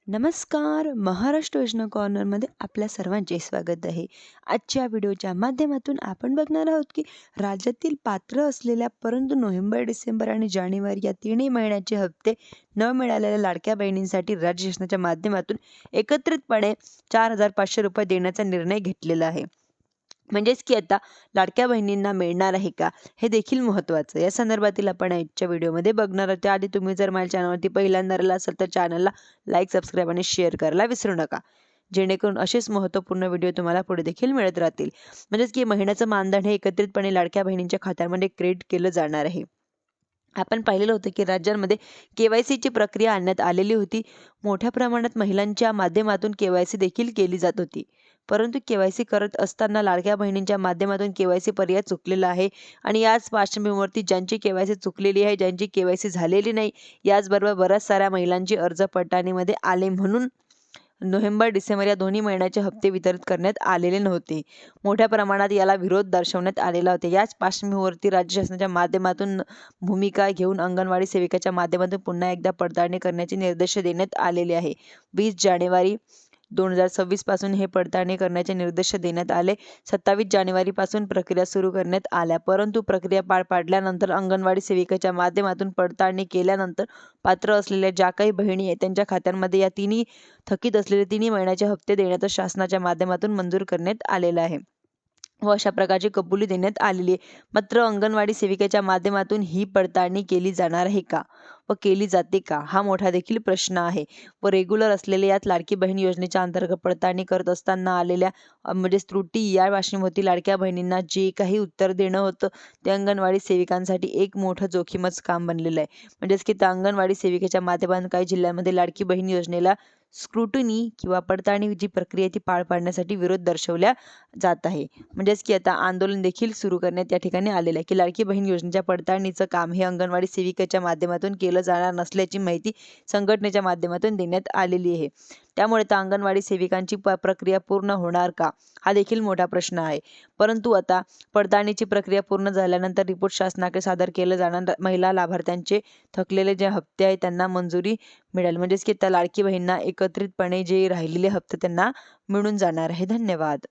नमस्कार. महाराष्ट्र योजना कॉर्नरमध्ये आपल्या सर्वांचे स्वागत आहे. आजच्या व्हिडिओच्या माध्यमातून आपण बघणार आहोत की राज्यातील पात्र असलेल्या परंतु नोव्हेंबर, डिसेंबर आणि जानेवारी या तिन्ही महिन्याचे हप्ते न मिळालेल्या लाडक्या बहिणींसाठी राज्य शासनाच्या माध्यमातून एकत्रितपणे 4,500 रुपये देण्याचा निर्णय घेतलेला आहे. म्हणजेच की आता लाडक्या बहिणींना मिळणार आहे का, हे देखील महत्त्वाचं. या संदर्भातील आपण आजच्या व्हिडिओमध्ये बघणार आहोत. त्याआधी तुम्ही जर माझ्या चॅनलवरती पहिल्यांदा आला असाल तर चॅनलला लाईक, सबस्क्राईब आणि शेअर करायला विसरू नका, जेणेकरून असेच महत्त्वपूर्ण व्हिडिओ तुम्हाला पुढे देखील मिळत राहतील. म्हणजेच की महिन्याचं मानधन हे एकत्रितपणे लाडक्या बहिणींच्या खात्यामध्ये क्रेडिट केलं जाणार आहे. आपण पाहिलेलं होतं की राज्यांमध्ये KYCची प्रक्रिया आणण्यात आलेली होती. मोठ्या प्रमाणात महिलांच्या माध्यमातून KYC देखील केली जात होती. परंतु KYC करत असताना लाडक्या बहिणींच्या माध्यमातून KYC पर्याय चुकलेला आहे आणि याच पार्श्वभूमीवरती ज्यांची KYC चुकलेली आहे, ज्यांची KYC झालेली नाही, याचबरोबर बऱ्याच साऱ्या महिलांची अर्ज पडताळणीमध्ये आले, म्हणून नोव्हेंबर, डिसेंबर या दोन्ही महिन्याचे हप्ते वितरित करण्यात आलेले नव्हते. मोठ्या प्रमाणात याला विरोध दर्शवण्यात आलेला होता. याच पार्श्वभूमीवरती राज्य शासनाच्या माध्यमातून भूमिका घेऊन अंगणवाडी सेविकाच्या माध्यमातून पुन्हा एकदा पडताळणी करण्याचे निर्देश देण्यात आलेले आहे. 20 जानेवारी 2026 पासून हे पडताळणी करण्याचे निर्देश देण्यात आले. 27 जानेवारीपासून प्रक्रिया सुरू करण्यात आल्या. परंतु प्रक्रिया पार पाडल्यानंतर अंगणवाडी सेविकेच्या माध्यमातून पडताळणी केल्यानंतर पात्र असलेल्या ज्या काही बहिणी आहेत त्यांच्या खात्यांमध्ये या तिन्ही थकीत असलेले तिन्ही महिन्याचे हप्ते देण्याचं शासनाच्या माध्यमातून मंजूर करण्यात आलेलं आहे व अशा प्रकारची कबुली देण्यात आलेली आहे. मात्र अंगणवाडी सेविकेच्या माध्यमातून ही पडताळणी केली जाणार आहे का व केली जाते का, हा मोठा देखील प्रश्न आहे. व रेग्युलर असलेल्या यात लाडकी बहीण योजनेच्या अंतर्गत पडताळणी करत असताना आलेल्या म्हणजेच त्रुटी या पार्श्वभूमीवरती लाडक्या बहिणींना जे काही उत्तर देणं होतं ते अंगणवाडी सेविकांसाठी एक मोठं जोखीमच काम बनलेलं आहे. म्हणजेच की त्या अंगणवाडी सेविकेच्या माध्यमातून काही जिल्ह्यांमध्ये लाडकी बहीण योजनेला स्क्रुटनी किंवा पडताळणी जी प्रक्रिया ती पार पाडण्यासाठी विरोध दर्शवल्या जात आहे. म्हणजेच की आता आंदोलन देखील सुरू करण्यात या ठिकाणी आलेलं आहे की लाडकी बहीण योजनेच्या पडताळणीचं काम हे अंगणवाडी सेविकेच्या माध्यमातून केलं जाणार नसल्याची माहिती संघटनेच्या माध्यमातून देण्यात आलेली आहे. त्यामुळे तर अंगणवाडी सेविकांची प्रक्रिया पूर्ण होणार का, हा देखील मोठा प्रश्न आहे. परंतु आता पडताळणीची प्रक्रिया पूर्ण झाल्यानंतर रिपोर्ट शासनाकडे सादर केलं जाणार. महिला लाभार्थ्यांचे थकलेले जे हप्ते आहेत त्यांना मंजुरी मिळेल. म्हणजेच की त्या लाडकी बहिणींना एकत्रितपणे जे राहिलेले हप्ते त्यांना मिळून जाणार आहे. धन्यवाद.